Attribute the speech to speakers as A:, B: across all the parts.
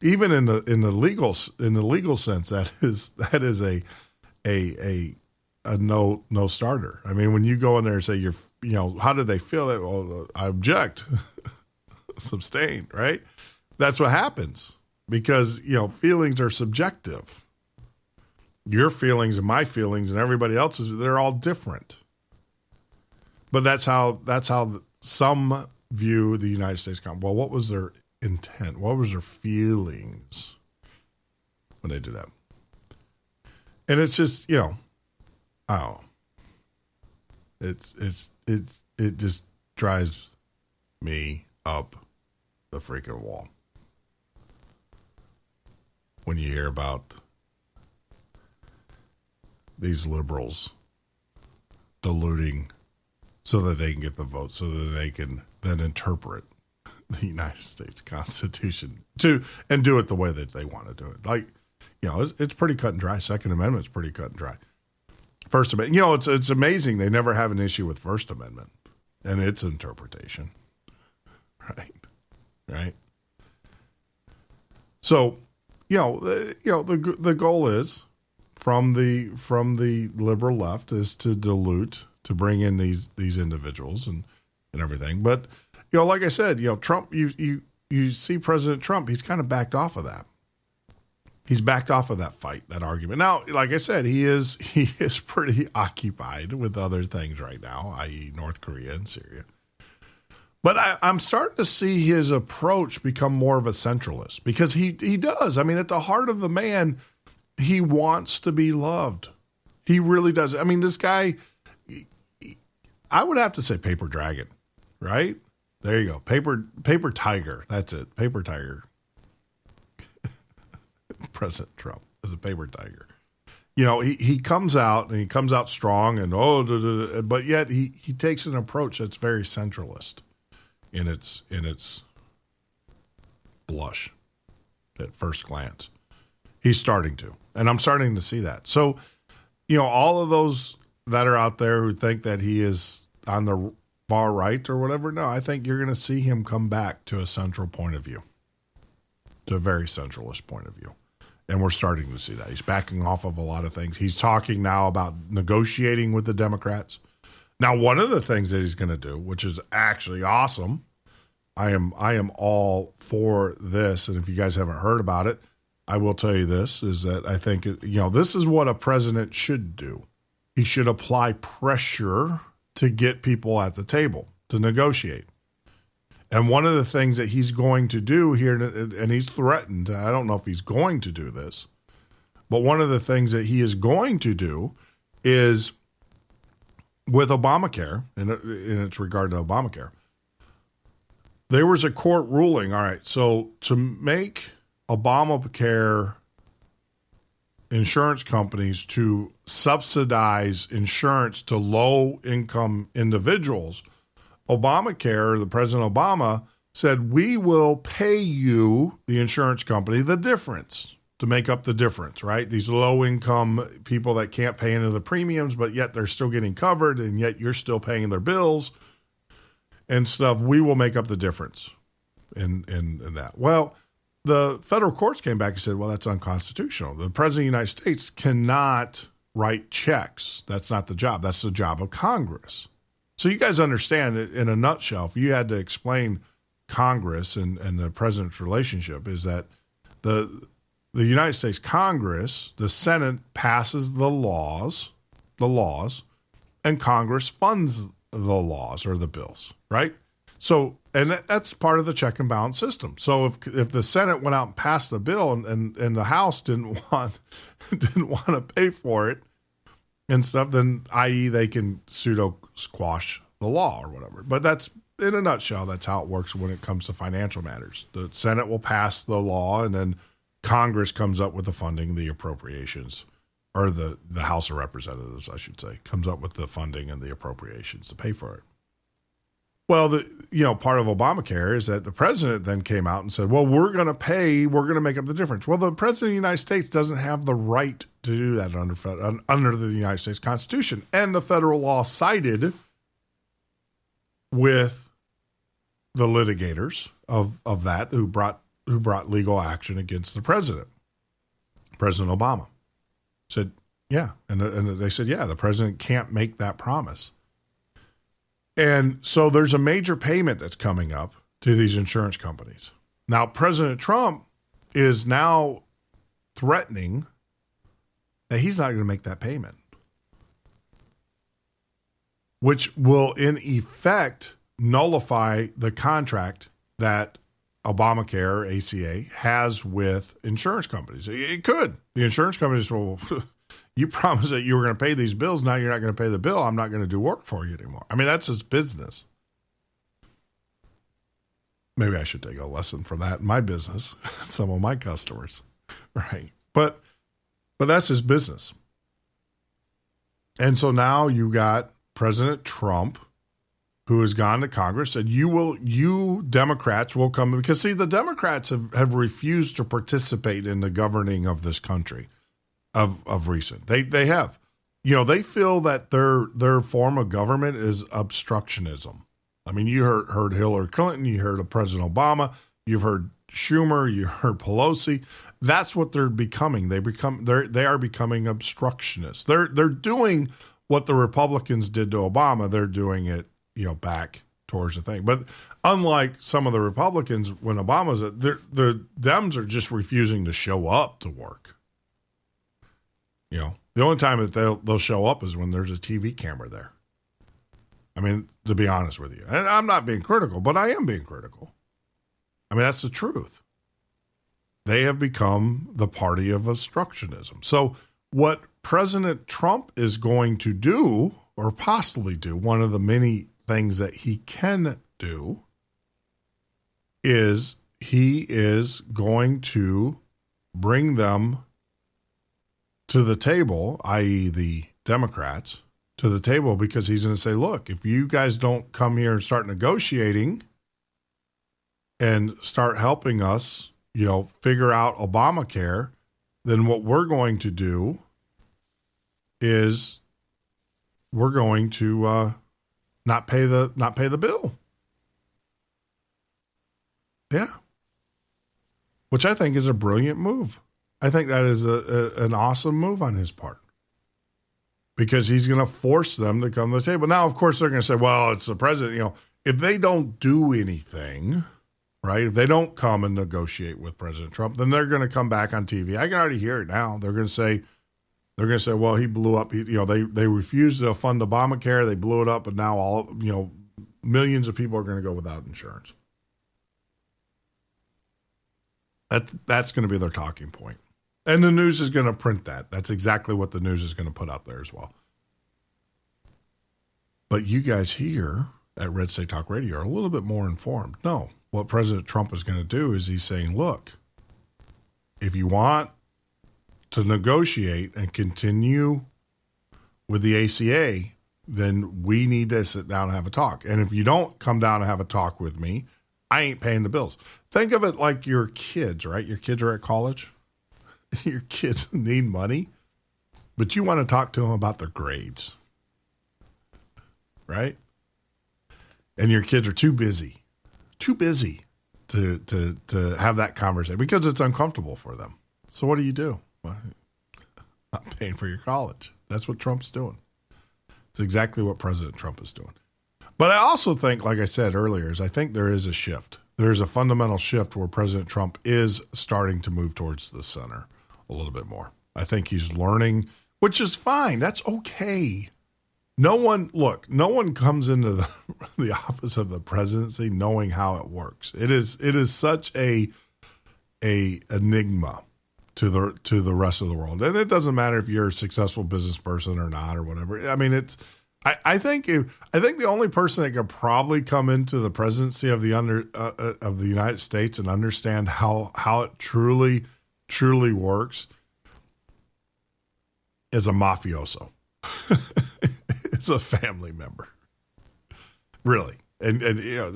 A: Even in the legal sense, that is a no starter. I mean, when you go in there and say how did they feel it? Well, I object, abstain, right? That's what happens because feelings are subjective. Your feelings and my feelings and everybody else's, they're all different. But that's how some view the United States. Well, what was their intent? What was their feelings when they did that? And it's just, I don't know. It just drives me up the freaking wall when you hear about these liberals diluting so that they can get the vote, so that they can then interpret the United States Constitution and do it the way that they want to do it. Like, it's pretty cut and dry. Second Amendment's pretty cut and dry. First Amendment, it's amazing they never have an issue with First Amendment and its interpretation. Right. So, the goal is from the liberal left is to dilute, to bring in these individuals and everything. But like I said, Trump, you see President Trump, he's kind of backed off of that. He's backed off of that fight, that argument. Now, like I said, he is pretty occupied with other things right now, i.e. North Korea and Syria. But I'm starting to see his approach become more of a centralist because he does. I mean, at the heart of the man, he wants to be loved. He really does. I mean, this guy, I would have to say paper dragon, right? There you go. Paper tiger. That's it. Paper tiger. President Trump is a paper tiger. He comes out and he comes out strong and but yet he takes an approach that's very centralist in its blush at first glance. He's starting to, and I'm starting to see that. So, all of those that are out there who think that he is on the far right or whatever, no, I think you're going to see him come back to a central point of view, to a very centralist point of view. And we're starting to see that. He's backing off of a lot of things. He's talking now about negotiating with the Democrats. Now, one of the things that he's going to do, which is actually awesome, I am all for this. And if you guys haven't heard about it, I will tell you this, is that I think, this is what a president should do. He should apply pressure to get people at the table, to negotiate. And one of the things that he's going to do here, and he's threatened, I don't know if he's going to do this, but one of the things that he is going to do is with Obamacare, in its regard to Obamacare, there was a court ruling. All right, so to make Obamacare insurance companies to subsidize insurance to low-income individuals, Obamacare, the President Obama said, we will pay you, the insurance company, the difference to make up the difference, right? These low-income people that can't pay into the premiums, but yet they're still getting covered, and yet you're still paying their bills and stuff. We will make up the difference in that. Well, the federal courts came back and said, well, that's unconstitutional. The President of the United States cannot write checks. That's not the job. That's the job of Congress. So you guys understand it in a nutshell. If you had to explain Congress and the president's relationship, is that the United States Congress, the Senate passes the laws, and Congress funds the laws or the bills, right? So, and that's part of the check and balance system. So if the Senate went out and passed the bill and the House didn't want to pay for it and stuff, then i.e. they can pseudo squash the law or whatever. But that's, in a nutshell, that's how it works when it comes to financial matters. The Senate will pass the law, and then Congress comes up with the funding, the appropriations, or the House of Representatives, I should say, comes up with the funding and the appropriations to pay for it. Well, part of Obamacare is that the president then came out and said, well, we're going to make up the difference. Well, the president of the United States doesn't have the right to do that under the United States Constitution. And the federal law sided with the litigators of that who brought who brought legal action against the president, President Obama. Said, yeah. And they said, yeah, the president can't make that promise. And so there's a major payment that's coming up to these insurance companies. Now, President Trump is now threatening that he's not going to make that payment, which will in effect nullify the contract that Obamacare, ACA, has with insurance companies. It could. The insurance companies will, you promised that you were going to pay these bills. Now you're not going to pay the bill. I'm not going to do work for you anymore. I mean, that's his business. Maybe I should take a lesson from that in my business, some of my customers, right? But that's his business. And so now you got President Trump, who has gone to Congress, said, you Democrats will come, because see, the Democrats have refused to participate in the governing of this country of recent. They have. They feel that their form of government is obstructionism. I mean, you heard Hillary Clinton, you heard of President Obama, you've heard Schumer, you heard Pelosi. That's what they're becoming. They are becoming obstructionists. They're doing what the Republicans did to Obama. They're doing it, back towards the thing. But unlike some of the Republicans, when Obama's the Dems are just refusing to show up to work. The only time that they'll show up is when there's a TV camera there. I mean, to be honest with you, and I'm not being critical, but I am being critical. I mean, that's the truth. They have become the party of obstructionism. So what President Trump is going to do, or possibly do, one of the many things that he can do, is he is going to bring them to the table, i.e. the Democrats, to the table, because he's going to say, look, if you guys don't come here and start negotiating and start helping us, figure out Obamacare, then what we're going to do is we're going to not pay the bill. Yeah. Which I think is a brilliant move. I think that is an awesome move on his part, because he's going to force them to come to the table. Now, of course, they're going to say, well, it's the president. If they don't do anything, right, if they don't come and negotiate with President Trump, then they're going to come back on TV. I can already hear it now. They're going to say, well, he blew up. They refused to fund Obamacare. They blew it up, and now millions of people are going to go without insurance. That's going to be their talking point. And the news is going to print that. That's exactly what the news is going to put out there as well. But you guys here at Red State Talk Radio are a little bit more informed. No, what President Trump is going to do is he's saying, look, if you want to negotiate and continue with the ACA, then we need to sit down and have a talk. And if you don't come down and have a talk with me, I ain't paying the bills. Think of it like your kids, right? Your kids are at college. Your kids need money, but you want to talk to them about their grades, right? And your kids are too busy to have that conversation because it's uncomfortable for them. So what do? Well, not paying for your college. That's what Trump's doing. It's exactly what President Trump is doing. But I also think, like I said earlier, I think there is a shift. There's a fundamental shift where President Trump is starting to move towards the center a little bit more. I think he's learning, which is fine. That's okay. No one comes into the office of the presidency knowing how it works. It is such a enigma to the rest of the world. And it doesn't matter if you're a successful business person or not or whatever. I mean, I think the only person that could probably come into the presidency of the United States and understand how it truly works is a mafioso. It's a family member, really. And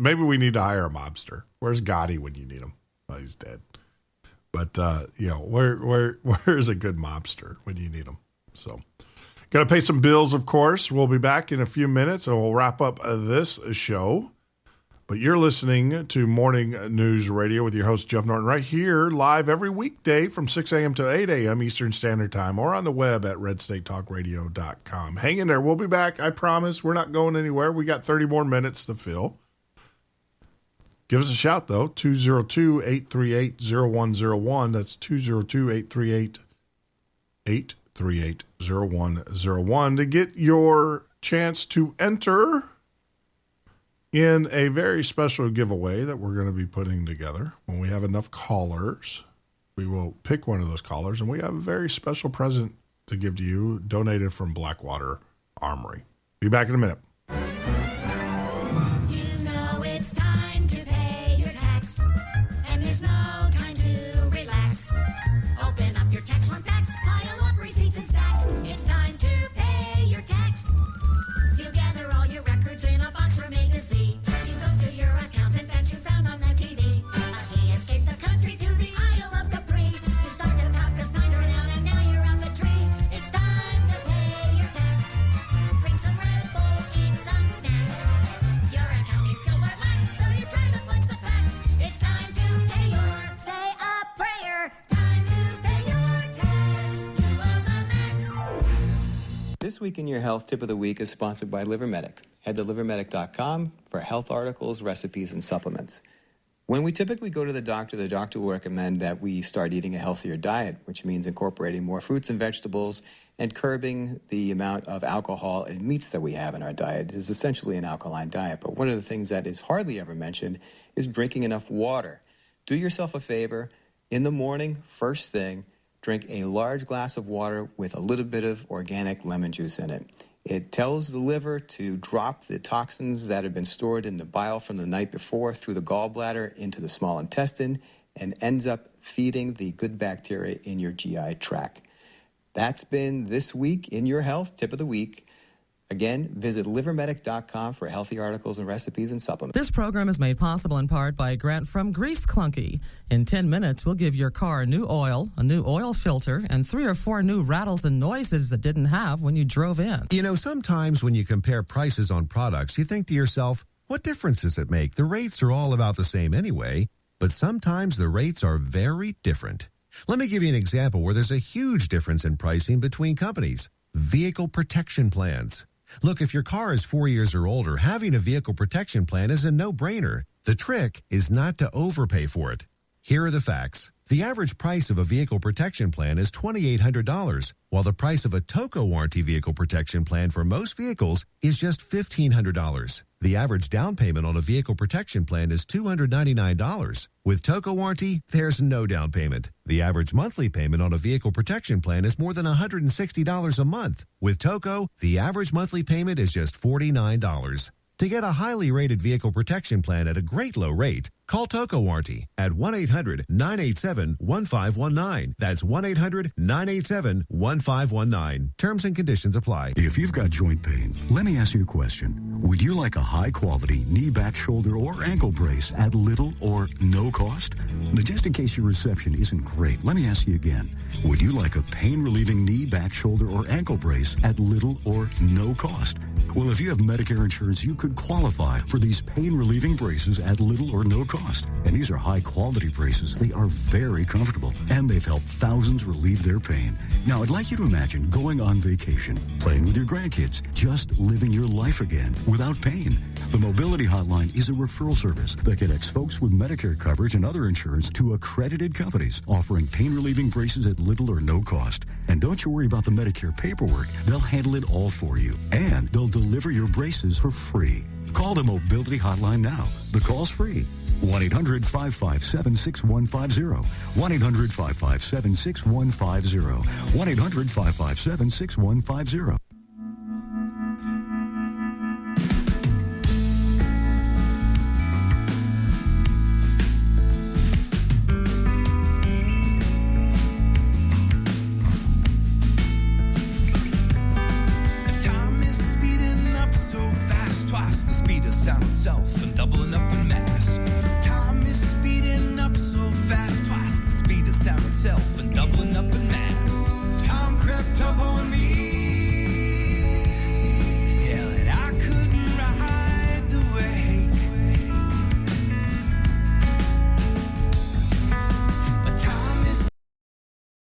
A: maybe we need to hire a mobster. Where's Gotti when you need him? Well, he's dead. But where's a good mobster when you need him? So. Got to pay some bills, of course. We'll be back in a few minutes, and we'll wrap up this show But you're listening to Morning News Radio with your host, Jeff Norton, right here, live every weekday from 6 a.m. to 8 a.m. Eastern Standard Time, or on the web at redstatetalkradio.com. Hang in there. We'll be back. I promise. We're not going anywhere. We got 30 more minutes to fill. Give us a shout, though, 202-838-0101. That's 202-838-0101 to get your chance to enter in a very special giveaway that we're going to be putting together. When we have enough callers, we will pick one of those callers, and we have a very special present to give to you, donated from Blackwater Armory. Be back in a minute.
B: You know it's time to pay your tax, and there's no time to relax. Open up your tax form packs, pile up receipts and stacks. It's time to pay your tax. You gather all your records in a box from A to Z. You go to your accountant that you found on the TV. He escaped the country to the Isle of Capri. You start to count 'cause time's run out and now you're up a tree. It's time to pay your tax. Bring some Red Bull, eat some snacks. Your accounting skills are lax, so you try to flex the facts. It's time to pay your, say a prayer. Time to pay your tax. You owe the max.
C: This Week in Your Health Tip of the Week is sponsored by LiverMedic. Head to livermedic.com for health articles, recipes, and supplements. When we typically go to the doctor will recommend that we start eating a healthier diet, which means incorporating more fruits and vegetables and curbing the amount of alcohol and meats that we have in our diet. It is essentially an alkaline diet, but one of the things that is hardly ever mentioned is drinking enough water. Do yourself a favor. In the morning, first thing, drink a large glass of water with a little bit of organic lemon juice in it. It tells the liver to drop the toxins that have been stored in the bile from the night before through the gallbladder into the small intestine and ends up feeding the good bacteria in your GI tract. That's been This Week in Your Health Tip of the Week. Again, visit livermedic.com for healthy articles and recipes and supplements.
D: This program is made possible in part by a grant from Grease Clunky. In 10 minutes, we'll give your car a new oil filter, and 3 or 4 new rattles and noises that didn't have when you drove in.
E: You know, sometimes when you compare prices on products, you think to yourself, what difference does it make? The rates are all about the same anyway, but sometimes the rates are very different. Let me give you an example where there's a huge difference in pricing between companies. Vehicle protection plans. Look, if your car is 4 years or older, having a vehicle protection plan is a no-brainer. The trick is not to overpay for it. Here are the facts. The average price of a vehicle protection plan is $2,800, while the price of a TOCO warranty vehicle protection plan for most vehicles is just $1,500. The average down payment on a vehicle protection plan is $299. With TOCO warranty, there's no down payment. The average monthly payment on a vehicle protection plan is more than $160 a month. With TOCO, the average monthly payment is just $49. To get a highly rated vehicle protection plan at a great low rate, call TOCO Warranty at 1-800-987-1519. That's 1-800-987-1519. Terms and conditions apply.
F: If you've got joint pain, let me ask you a question. Would you like a high-quality knee, back, shoulder, or ankle brace at little or no cost? Now, just in case your reception isn't great, let me ask you again. Would you like a pain-relieving knee, back, shoulder, or ankle brace at little or no cost? Well, if you have Medicare insurance, you could qualify for these pain-relieving braces at little or no cost. And these are high-quality braces. They are very comfortable, and they've helped thousands relieve their pain. Now, I'd like you to imagine going on vacation, playing with your grandkids, just living your life again without pain. The Mobility Hotline is a referral service that connects folks with Medicare coverage and other insurance to accredited companies offering pain-relieving braces at little or no cost. And don't you worry about the Medicare paperwork. They'll handle it all for you, and they'll deliver your braces for free. Call the Mobility Hotline now. The call's free. 1-800-557-6150. 1-800-557-6150. 1-800-557-6150.
G: Sound itself and doubling up in mass. Time crept up on me.